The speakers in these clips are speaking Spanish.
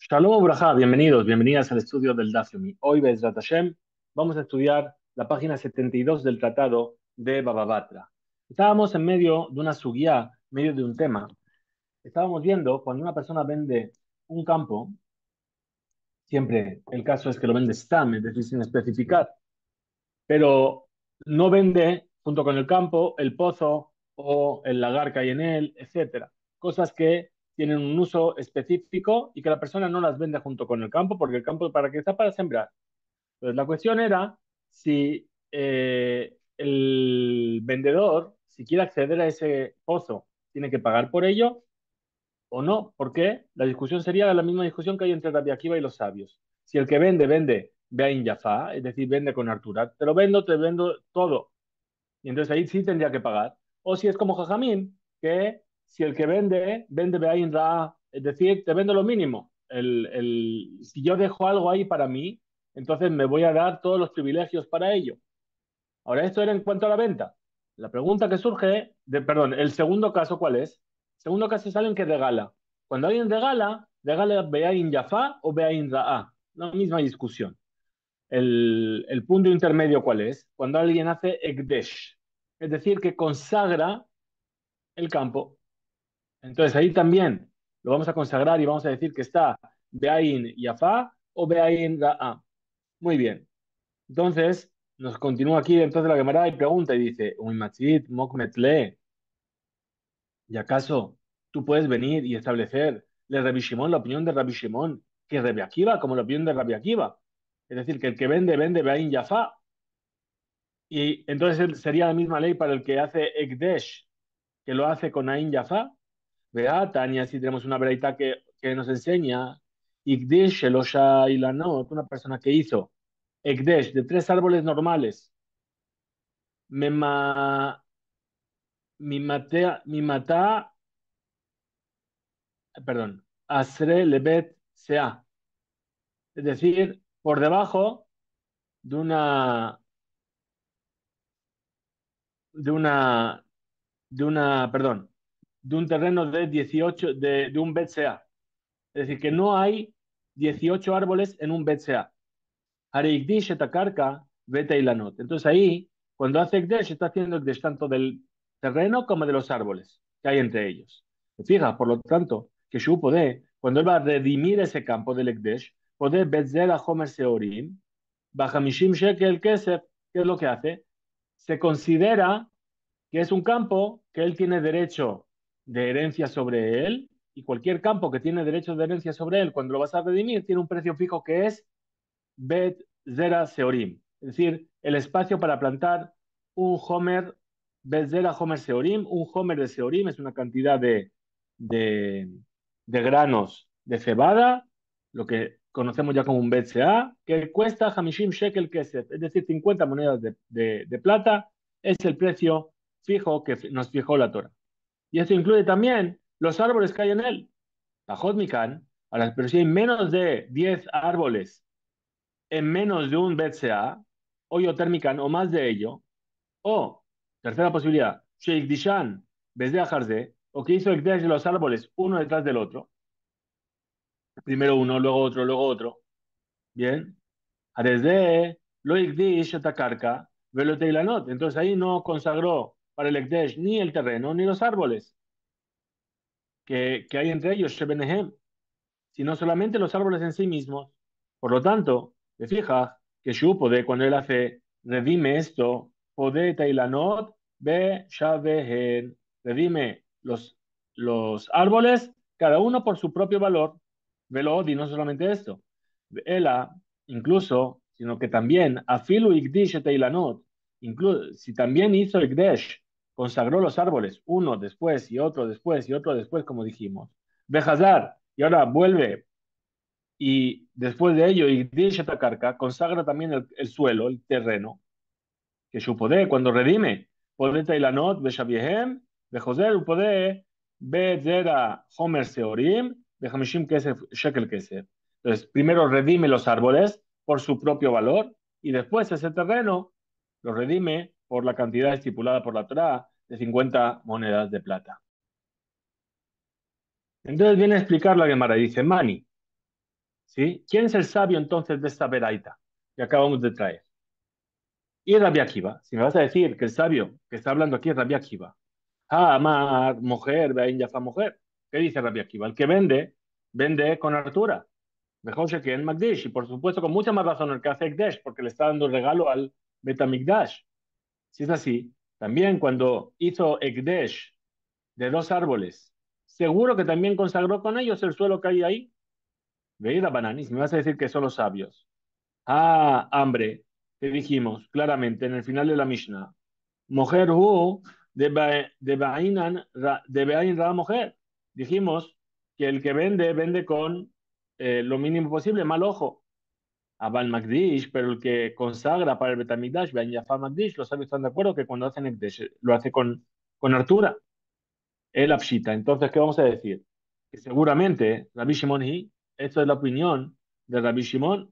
Shalom Ubrajá, bienvenidos, bienvenidas al estudio del Daf Yomi. Hoy, Bezrat Hashem, vamos a estudiar la página 72 del tratado de Baba Batra. Estábamos en medio de una sugía, en medio de un tema. Estábamos viendo cuando una persona vende un campo, siempre el caso es que lo vende stam, es decir, sin especificar, pero no vende junto con el campo el pozo o el lagar que hay en él, etcétera. Cosas que tienen un uso específico y que la persona no las vende junto con el campo, porque el campo para qué está para sembrar. Entonces la cuestión era si el vendedor, si quiere acceder a ese pozo, tiene que pagar por ello o no, porque la discusión sería la misma discusión que hay entre Rabbi Akiva y los sabios. Si el que vende, vende Be'ain Yafa, es decir, vende con Arturat, te vendo todo. Y entonces ahí sí tendría que pagar. O si es como Jajamín, que si el que vende, vende Be'ain Ra, es decir, te vendo lo mínimo. Si yo dejo algo ahí para mí, entonces me voy a dar todos los privilegios para ello. Ahora, esto era en cuanto a la venta. La pregunta que surge, perdón, el segundo caso, ¿cuál es? El segundo caso es alguien que regala. Cuando alguien regala Be'ain Yafa o Be'ain Ra'a. La misma discusión. El punto intermedio, ¿cuál es? Cuando alguien hace Ekdesh, es decir, que consagra el campo. Entonces ahí también lo vamos a consagrar y vamos a decir que está Be'ain Yafa o Be'ain Ra'a. Muy bien. Entonces, nos continúa aquí entonces la Gemara y pregunta y dice, Uy, Matzit, Mokmetle, ¿y acaso tú puedes venir y establecer de Rabbi Shimon, la opinión de Rabbi Shimon, que Rabbi Akiva, como la opinión de Rabbi Akiva? Es decir, que el que vende, vende Be'ain Yafa. Y entonces sería la misma ley para el que hace Ekdesh, que lo hace con Ain Yafa. Vea, Tania, si tenemos una breita que nos enseña, Ekdesh, Elosha y Lanot, una persona que hizo Ekdesh de tres árboles normales, Mema, Mimata, perdón, Asre Lebet Sea, es decir, por debajo de una, de una, perdón, de un terreno de 18 de un Bet Sea. Es decir, que no hay 18 árboles en un BCA. Hareikdish etakarka, vete y lanot. Entonces ahí, cuando hace Ekdesh, está haciendo Ekdesh tanto del terreno como de los árboles que hay entre ellos. Fija, por lo tanto, que Shu puede, cuando él va a redimir ese campo del Ekdesh, puede Betzel a Homer Seorim, Bajamishim Shekel Kesef, ¿qué es lo que hace? Se considera que es un campo que él tiene derecho de herencia sobre él, y cualquier campo que tiene derecho de herencia sobre él, cuando lo vas a redimir, tiene un precio fijo que es Bet Zera Seorim, es decir, el espacio para plantar un Homer, Bet Zera Homer Seorim. Un Homer de Seorim es una cantidad de, de granos de cebada, lo que conocemos ya como un BCA, que cuesta Hamishim Shekel Kesef, es decir, 50 monedas de plata, es el precio fijo que nos fijó la Torah. Y esto incluye también los árboles que hay en él. Tajot Mikan, ahora, pero si hay menos de 10 árboles en menos de un BCA, o Yotermican, o más de ello, o, tercera posibilidad, Sheikh Dishan, Besde Ajarze, o que hizo el de los árboles uno detrás del otro, primero uno, luego otro, bien, desde lo Ikdish Takarka, Velote y Lanot. Entonces ahí no consagró para el Ekdesh ni el terreno ni los árboles que hay entre ellos, Shebenehem, sino solamente los árboles en sí mismos. Por lo tanto, te fijas que Shu puede, cuando él hace, redime esto, pode tailanot be shavehen, redime los árboles, cada uno por su propio valor. Velod, y no solamente esto, ela, incluso, sino que también, afilu ikdish tailanot, incluso, si también hizo ikdesh, consagró los árboles, uno después y otro después y otro después, como dijimos. Behazar, y ahora vuelve y después de ello, y Carca consagra también el suelo, el terreno, que su poder, cuando redime, poder Tailanot, Beshaviehem, Bejoser, poder, Bezera, Homer Seorim, Behamishim Kesef, Shekel Kesef. Entonces, primero redime los árboles por su propio valor y después ese terreno lo redime por la cantidad estipulada por la Torah de 50 monedas de plata. Entonces viene a explicar la Gemara, dice Mani. ¿sí? ¿Quién es el sabio entonces de esta veraita que acabamos de traer? Y Rabbi Akiva. Si me vas a decir que el sabio que está hablando aquí es Rabbi Akiva. Ah, amar, mujer, vein yafa mujer. ¿Qué dice Rabbi Akiva? El que vende, vende con altura. Mejor que en Magdish. Y por supuesto, con mucha más razón el que hace Ekdesh, porque le está dando regalo al Betamigdash. Si es así, también cuando hizo Ekdesh de dos árboles, seguro que también consagró con ellos el suelo que hay ahí. Veida Bananis, me vas a decir que son los sabios. Ah, hambre, te dijimos claramente en el final de la Mishnah. Mujer hu de Beain Ra mujer. Dijimos que el que vende, vende con lo mínimo posible, mal ojo. Abal Magdish, pero el que consagra para el Betamigdash, Beain Yafa Magdish, los sabios están de acuerdo que cuando hacen Ekdesh lo hace con altura, el Afshita. Entonces, ¿qué vamos a decir? Que seguramente Rabbi Shimon hi, esta es la opinión de Rabbi Shimon,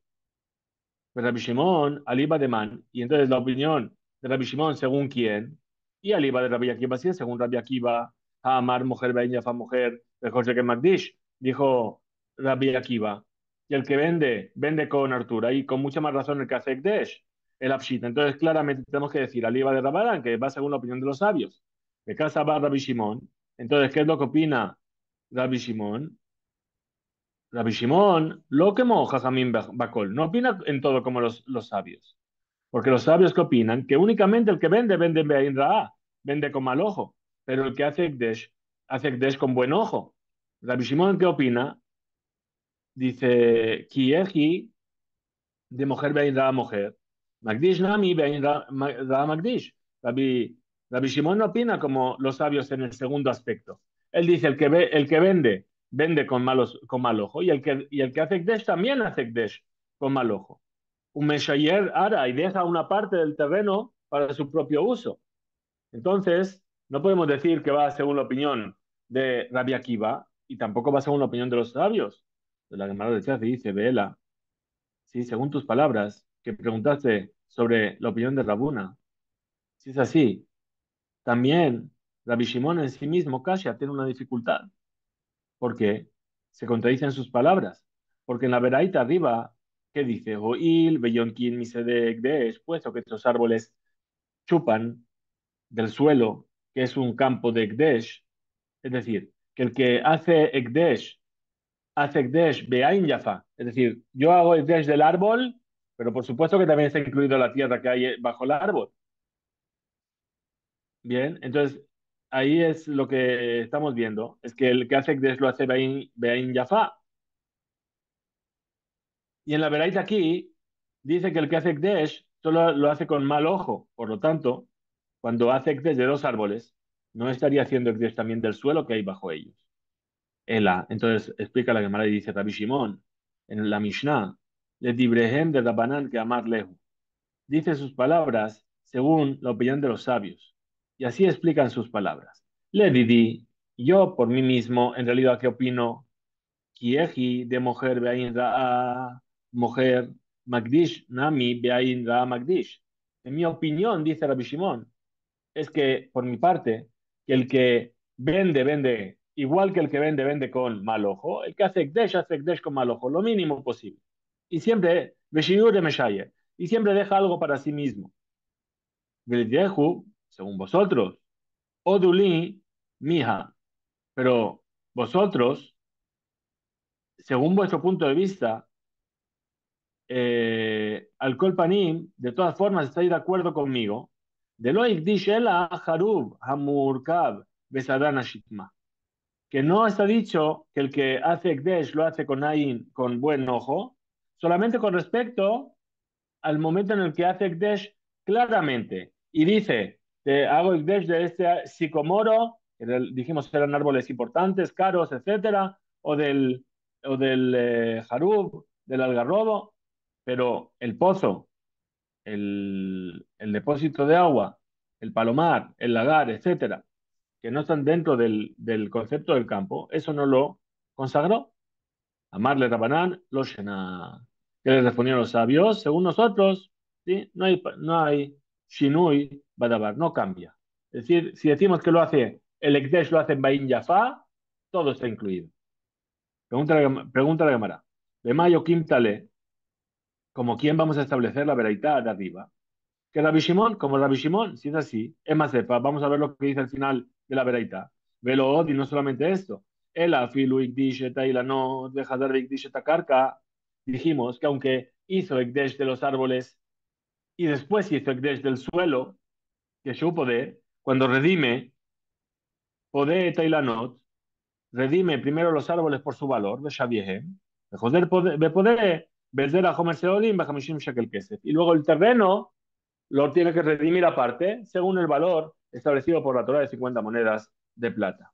Rabbi Shimon, Aliba de Man, y entonces la opinión de Rabbi Shimon según quién, y Aliba de Rabbi Akiva, sí, según Rabbi Akiva, Amar, mujer, Beñafa, mujer, mejor que Magdish, dijo Rabbi Akiva, y el que vende, vende con Artura, y con mucha más razón el que hace Ekdesh, el Abshita. Entonces, claramente tenemos que decir Aliba de Rabadán, que va según la opinión de los sabios, de casa va Rabbi Shimon. Entonces, ¿qué es lo que opina Rabbi Shimon? Rabbi Shimon, lo que Jajamín Bakol, no opina en todo como los sabios. Porque los sabios que opinan que únicamente el que vende, vende Bein Ra'a, vende con mal ojo. Pero el que hace Ekdesh con buen ojo. Rabbi Shimon, ¿qué opina? Dice, Kieji, de mujer Bein Ra'a mujer. Magdish Nami, Bein Ra'a Magdish. Rabbi, Rabbi Shimon no opina como los sabios en el segundo aspecto. Él dice, el que vende, vende con mal ojo. Y el que hace Ekdesh también hace Ekdesh con mal ojo. Un Meshayer ara y deja una parte del terreno para su propio uso. Entonces, no podemos decir que va según la opinión de Rabbi Akiva y tampoco va según la opinión de los sabios. De la Gemara de Chaz dice, Vela, sí, según tus palabras, que preguntaste sobre la opinión de Rabuna, si es así, también Rabbi Shimon en sí mismo, Kasha, tiene una dificultad, porque se contradicen sus palabras. Porque en la veraita arriba, ¿qué dice? Joil, Beyonkin, Misedek, Desh, puesto que estos árboles chupan del suelo, que es un campo de Ekdesh, es decir, que el que hace Ekdesh Be'ain Yafa, es decir, yo hago Ekdesh del árbol, pero por supuesto que también está incluido la tierra que hay bajo el árbol. Bien, entonces ahí es lo que estamos viendo, es que el que hace Ekdesh lo hace Be'ain Yafa. Y en la Beraita aquí dice que el que hace Ekdesh solo lo hace con mal ojo, por lo tanto, cuando hace Ekdesh de dos árboles, no estaría haciendo Ekdesh también del suelo que hay bajo ellos. Ela, entonces explica la Gemara y dice Rabbi Shimon, en la Mishnah, le dibrehem de Rabbanan que amar lehu. Dice sus palabras según la opinión de los sabios. Y así explican sus palabras. Le didi, yo por mí mismo, en realidad, ¿qué opino? Kieji de mujer beain ra'a, mujer magdish, nami beain ra'a magdish. En mi opinión, dice Rabbi Shimon, es que, por mi parte, que el que vende, vende, igual que el que vende, vende con mal ojo, el que hace Ekdesh con mal ojo, lo mínimo posible. Y siempre, Beshiur de Meshaye, y siempre deja algo para sí mismo. Veldehu, según vosotros, Oduli, mija, pero vosotros, según vuestro punto de vista, al Kolpanim, de todas formas, estáis de acuerdo conmigo, de lo Ikdish Ela Harub, Hamurkab, Besadana Shitma, que no está dicho que el que hace Ekdesh lo hace con Ain, con buen ojo, solamente con respecto al momento en el que hace Ekdesh claramente. Y dice, te hago Ekdesh de este sicomoro, que dijimos eran árboles importantes, caros, etcétera, o del jarub, del algarrobo, pero el pozo, el depósito de agua, el palomar, el lagar, etcétera, que no están dentro del concepto del campo, eso no lo consagró. Amarle Rabanán, lo Shena. ¿Qué les respondieron los sabios? Según nosotros, ¿sí? No hay Shinui Badabar, no cambia. Es decir, si decimos que lo hace, el Ekdesh lo hace en Bain Yafa, todo está incluido. Pregunta la Gemara. De Mayo Quintale, como quién vamos a establecer la veraidad de arriba. Que Rabbi Shimon, como Rabbi Shimon, si es así, es más cepa. Vamos a ver lo que dice al final de la veraidad. Velo y no solamente esto. El afilu ikdish eta no deja de ikdish eta karka. Dijimos que aunque hizo ikdesh de los árboles y después hizo ikdesh del suelo, que su poder, cuando redime, poder eta redime primero los árboles por su valor, de Shabiehem, de poder, vender a Homer Seolim, Bajamishim Shekel Kesef. Y luego el terreno lo tiene que redimir aparte, según el valor establecido por la Torah de 50 monedas de plata.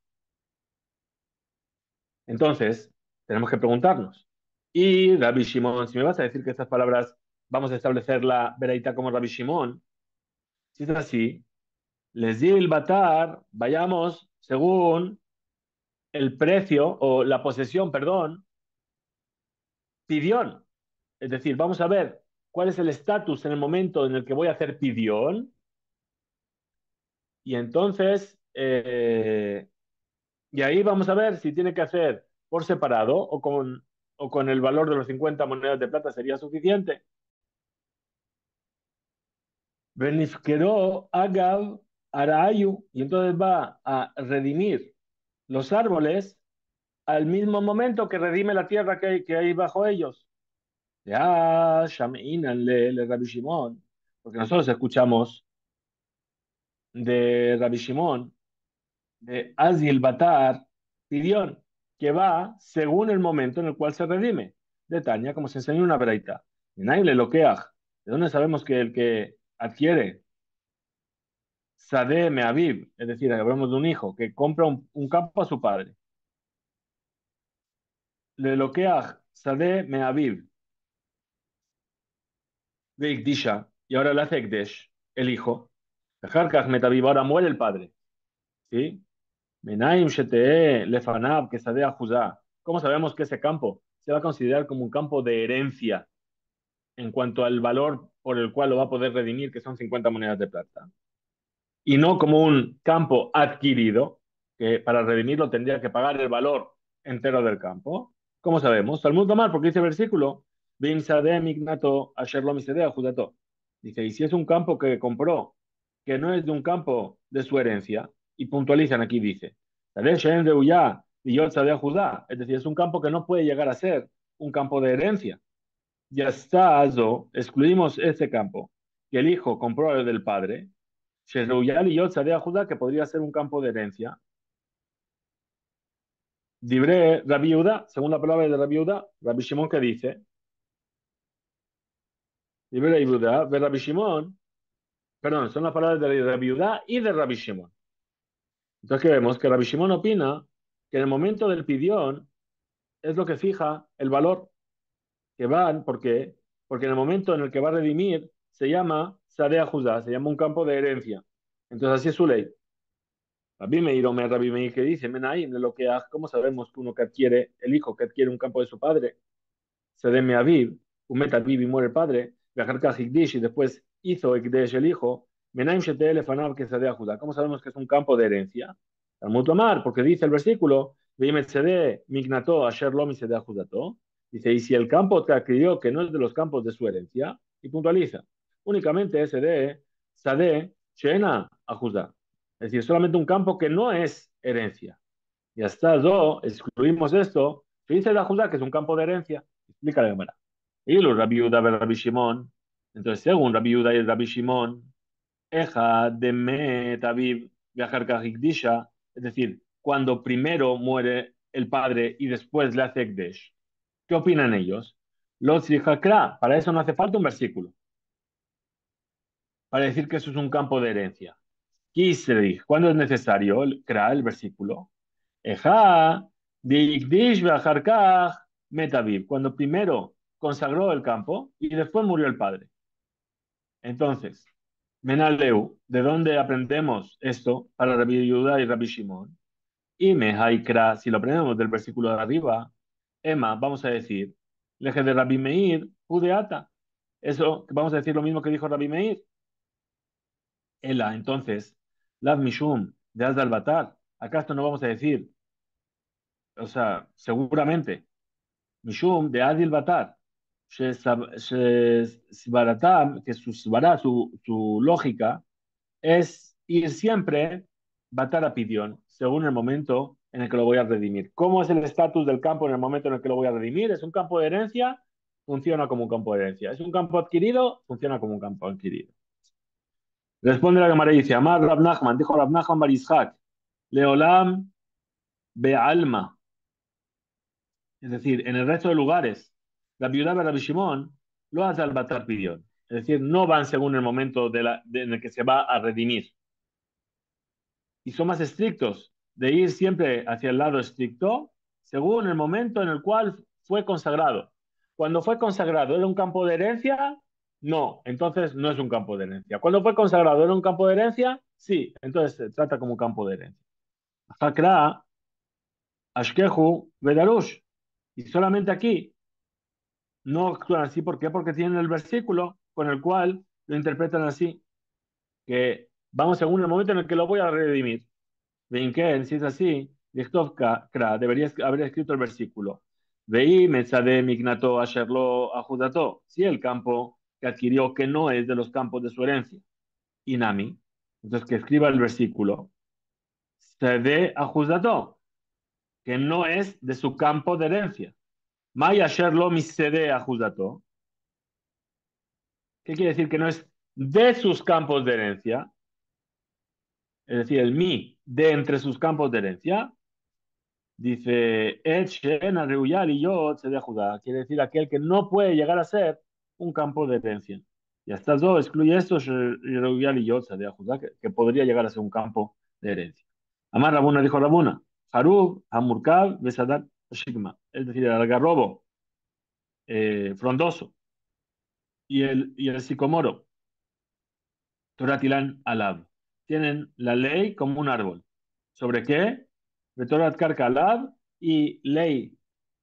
Entonces, tenemos que preguntarnos, y Rabbi Shimon, si me vas a decir que estas palabras vamos a establecer la veraita como Rabbi Shimon, si es así, les di el batar, vayamos según el precio o la posesión, perdón, pidión. Es decir, vamos a ver cuál es el estatus en el momento en el que voy a hacer pidión. Y entonces, y ahí vamos a ver si tiene que hacer por separado o con el valor de los 50 monedas de plata sería suficiente. Benifqueró Agav Arayu, y entonces va a redimir los árboles al mismo momento que redime la tierra que hay bajo ellos. Ya, Shameínan le Rabbi Shimon, porque nosotros escuchamos de Rabbi Shimon, de Azil Batar, Pidión, que va según el momento en el cual se redime. De Tania, como se enseña en una breita. Naile Lokeach, ¿de dónde sabemos que el que adquiere Sade Meaviv, es decir, hablamos de un hijo que compra un campo a su padre? Le Lokeach Sade Meaviv, de Ikdisha, y ahora le hace Ekdesh, el hijo. Jarkach Metaviv, ahora muere el padre. ¿Sí? Menaim Shetee Lefanab, que Sadea Juzá. ¿Cómo sabemos que ese campo se va a considerar como un campo de herencia en cuanto al valor por el cual lo va a poder redimir, que son 50 monedas de plata? Y no como un campo adquirido, que para redimirlo tendría que pagar el valor entero del campo. ¿Cómo sabemos? Talmud Lomar, porque dice el versículo, Bim Sadeh Mignato Asher Lo Misedea Judato. Dice, y si es un campo que compró, que no es de un campo de su herencia, y puntualizan aquí, dice, Sadeh Shen Reuya y Yot Sadeh Judá, es decir, es un campo que no puede llegar a ser un campo de herencia. Ya está, Azo, excluimos ese campo, que el hijo compró el del padre, Shereuyal y Yot Sadeh Judá, que podría ser un campo de herencia. Dibre Rabbi Yehuda, según la palabra de Rabbi Yehuda, Rabbi Shimon que dice, Dibre Rabbi Yehuda, de Rabbi Shimon, perdón, son las palabras de Rabbi Yehuda y de Rabbi Shimon. Entonces, ¿qué vemos? Que Rabbi Shimon opina que en el momento del pidión es lo que fija el valor que van, ¿por qué? Porque en el momento en el que va a redimir se llama Sadea Judá, se llama un campo de herencia. Entonces, así es su ley. Rabbi Meir, Omer, Rabbi Meir que dice, Menaim, de lo que ¿cómo sabemos que uno que adquiere, el hijo que adquiere un campo de su padre, se deme a Aviv, Umet Aviv y muere el padre, Bejarka Higdish y después hizo Ekdesh el hijo, Menaim Shetel Efanav que se dé a Judá. ¿Cómo sabemos que es un campo de herencia? Talmud Omar, porque dice el versículo, Veimet Sede Mignato Asher Lomi se dé a Judato. Dice, y si el campo te adquirió que no es de los campos de su herencia, y puntualiza, únicamente ese de Sade Shena a Judá. Es decir, solamente un campo que no es herencia. Y hasta do, excluimos esto, se dice la Judá que es un campo de herencia. Explica la Gemara. Y los Rabbi Yehuda ve Rabbi Shimon. Entonces, según Rabbi Yehuda y Rabbi Shimon, Eja de Met Aviv viajar Kahikdisha, es decir, cuando primero muere el padre y después le hace Ekdesh. ¿Qué opinan ellos? Los Hakra, para eso no hace falta un versículo, para decir que eso es un campo de herencia. Kisri, ¿cuándo es necesario el versículo? Eja, Digdish Bejarkaj Metaviv, cuando primero consagró el campo y después murió el padre. Entonces, Menaleu, ¿de dónde aprendemos esto para Rabbi Yehuda y Rabbi Shimon? Y Mehaikra, si lo aprendemos del versículo de arriba, Emma, vamos a decir, Leje de Rabbi Meir, Udeata. Eso, vamos a decir lo mismo que dijo Rabbi Meir. Ela, entonces, Lav Mishum, de Asdal Batar. ¿Acaso no vamos a decir? O sea, seguramente Mishum de Adil Batar, Svaratam, que su svara, su lógica, es ir siempre Batar a Pidión, según el momento en el que lo voy a redimir. ¿Cómo es el estatus del campo en el momento en el que lo voy a redimir? ¿Es un campo de herencia? Funciona como un campo de herencia. ¿Es un campo adquirido? Funciona como un campo adquirido. Responde la Gemara y dice, Amar Rab Nachman, dijo Rab Nachman bar Yitzhak, Leolam Be'alma, es decir, en el resto de lugares, la viuda de Rabbi Shimon lo hace al Batar Pidión. Es decir, no van según el momento en el que se va a redimir. Y son más estrictos de ir siempre hacia el lado estricto según el momento en el cual fue consagrado. Cuando fue consagrado, ¿era un campo de herencia? No, entonces no es un campo de herencia. Cuando fue consagrado, ¿era un campo de herencia? Sí, entonces se trata como un campo de herencia. Hakra, Ashkehu, Bedarush. Y solamente aquí no actúan así. ¿Por qué? Porque tienen el versículo con el cual lo interpretan así, que vamos según el momento en el que lo voy a redimir. Ven que, si es así, Dichtov Kra, debería haber escrito el versículo. Veí Metzade Mignato Asherlo Ajudato. Si el campo que adquirió que no es de los campos de su herencia. Inami. Entonces que escriba el versículo. Sede Ajudato, que no es de su campo de herencia. Maya Asherlo Misede Ajudato. ¿Qué quiere decir? Que no es de sus campos de herencia. Es decir, el mi de entre sus campos de herencia. Dice, Et She'ena Reuyal y yo se de Judá. Quiere decir aquel que no puede llegar a ser un campo de herencia. Y hasta eso excluye esto, Reuyal y yo se de Judá, que podría llegar a ser un campo de herencia. Amar Rabuna dijo Rabuna, Harub, Hamurkab, Besadat, Shigma. Es decir, el algarrobo frondoso y el sicomoro, Toratilan Alab. Tienen la ley como un árbol. ¿Sobre qué? De Torat Karka Alab y ley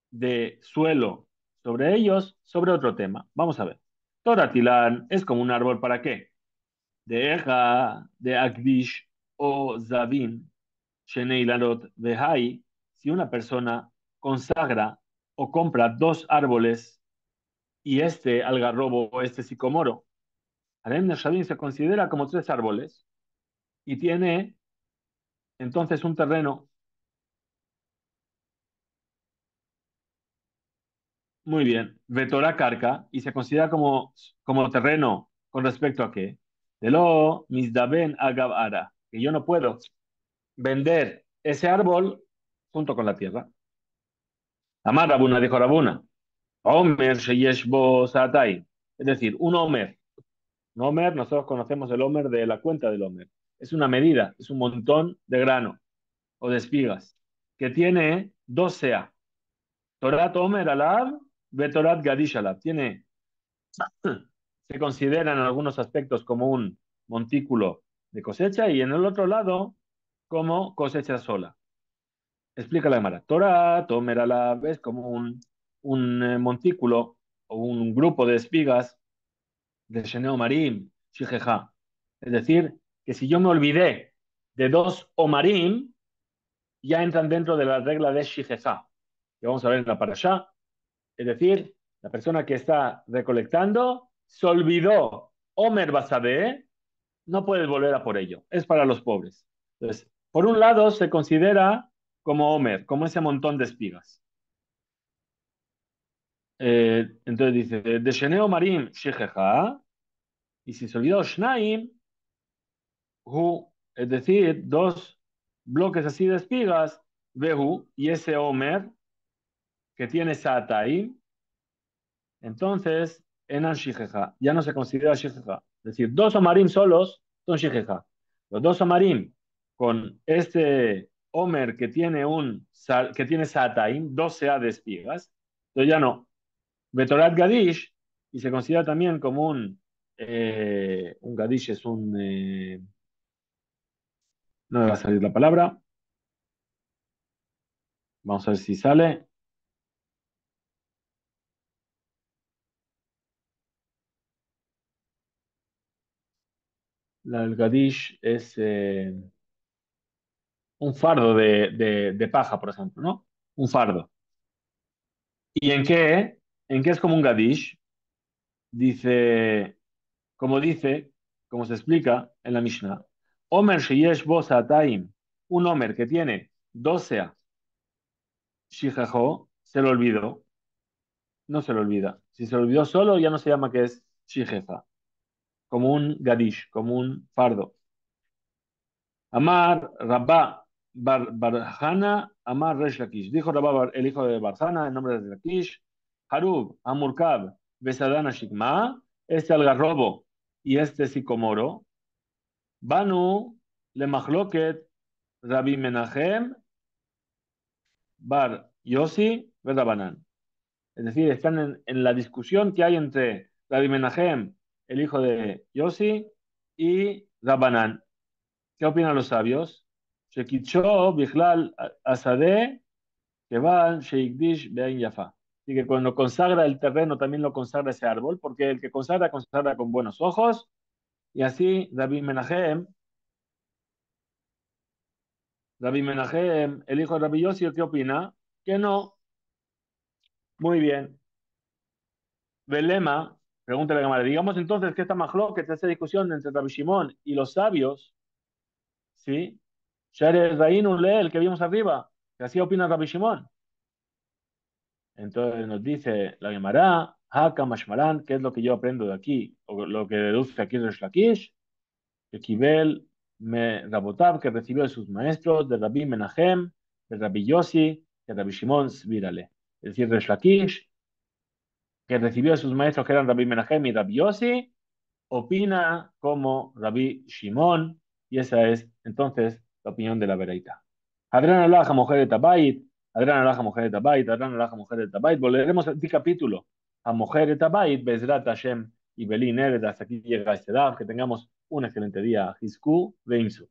de suelo sobre ellos, sobre otro tema. Vamos a ver. Toratilán es como un árbol para qué? De Eja, de Akdish o Zavin, Sheneilarot de Hai, si una persona consagra o compra dos árboles y este algarrobo o este sicomoro, Harem Neshavim se considera como tres árboles y tiene entonces un terreno muy bien, Vetora Carca, y se considera como terreno con respecto a qué? De lo misdaben agav ara, que yo no puedo vender ese árbol junto con la tierra. Amar Rabuna dijo Rabuna, Omer sheyesh bo saatai, es decir, un Omer, nosotros conocemos el Omer de la cuenta del Omer. Es una medida, es un montón de grano o de espigas que tiene dos sea. Torat Omer alab, Betorat Gadish alab. Tiene se considera en algunos aspectos como un montículo de cosecha y en el otro lado como cosecha sola. Explica la Gemara. Torah, Tomer a la vez como un montículo o un grupo de espigas de Sheneo Marim, Shijeja. Es decir, que si yo me olvidé de dos Omarim, ya entran dentro de la regla de Shijeja, que vamos a ver en la parashá. Es decir, la persona que está recolectando se olvidó Omer Basabe, no puedes volver a por ello. Es para los pobres. Entonces, por un lado, se considera como Homer, como ese montón de espigas. Entonces dice, de Sheneo Marim Shejeja, y si se olvidó Shnaim, Hu, es decir, dos bloques así de espigas, Behu, y ese Homer que tiene Sataim, entonces, Enan Shijeja, ya no se considera Shijeja. Es decir, dos Omarim solos son Shijeja. Los dos Omarim con este Omer que tiene que tiene Sataim, 12 A de espigas, entonces ya no. Betorat Gadish, y se considera también como un Gadish es no me va a salir la palabra, vamos a ver si sale. El Gadish es un fardo de paja, por ejemplo, ¿no? Un fardo. ¿Y en qué? ¿En qué es como un Gadish? Dice, dice, como se explica en la Mishnah, Omer sheyesh bo sa'ataim, un Omer que tiene 12 shijajo, se lo olvidó, no se lo olvida. Si se lo olvidó solo, ya no se llama que es shijeja, como un Gadish, como un fardo. Amar Rabba Barjana, Amar Resh Lakish. Dijo Rabba el hijo de Barjana, en nombre de Lakish, Harub, Amurkab, Besadana Shikma, este algarrobo y este sicomoro, Banu, Lemachloket, Rabbi Menachem, Bar Yossi, Vedabanan. Es decir, están en la discusión que hay entre Rabbi Menachem, el hijo de Yossi, y Rabbanan. ¿Qué opinan los sabios? Shekicho, Bichlal, Asade, Kevan, Sheikdish, Bein Yafa. Así que cuando consagra el terreno también lo consagra ese árbol, porque el que consagra, consagra con buenos ojos. Y así Rabbi Menachem, el hijo de Rabbi Yossi, ¿qué opina? Que no. Muy bien. Belema, pregúntale a la cámara. Digamos entonces que esta que esta discusión entre Rabbi Shimon y los sabios, ¿sí? Share Rainu lee el que vimos arriba, que así opina Rabbi Shimon. Entonces nos dice la Gemara, Haka Mashmaran, que es lo que yo aprendo de aquí, o lo que deduce aquí Resh Lakish, que Kibel me Rabotab, que recibió de sus maestros, de Rabbi Menachem, de Rabbi Yossi, de Rabbi Shimon Svirale. Es decir, Resh Lakish, que recibió de sus maestros que eran Rabbi Menachem y Rabbi Yossi, opina como Rabbi Shimon, y esa es entonces la opinión de la Beraita. Adran Alaja, mujer de Tabait, Adran Alaja, mujer de Tabait, Adran Alaja, mujer de Tabait. Volveremos a este capítulo, a mujer de Tabait, Bezrat Hashem y Belín Ered. Hasta aquí llega este DAF. Que tengamos un excelente día. Hizku, Veimsu.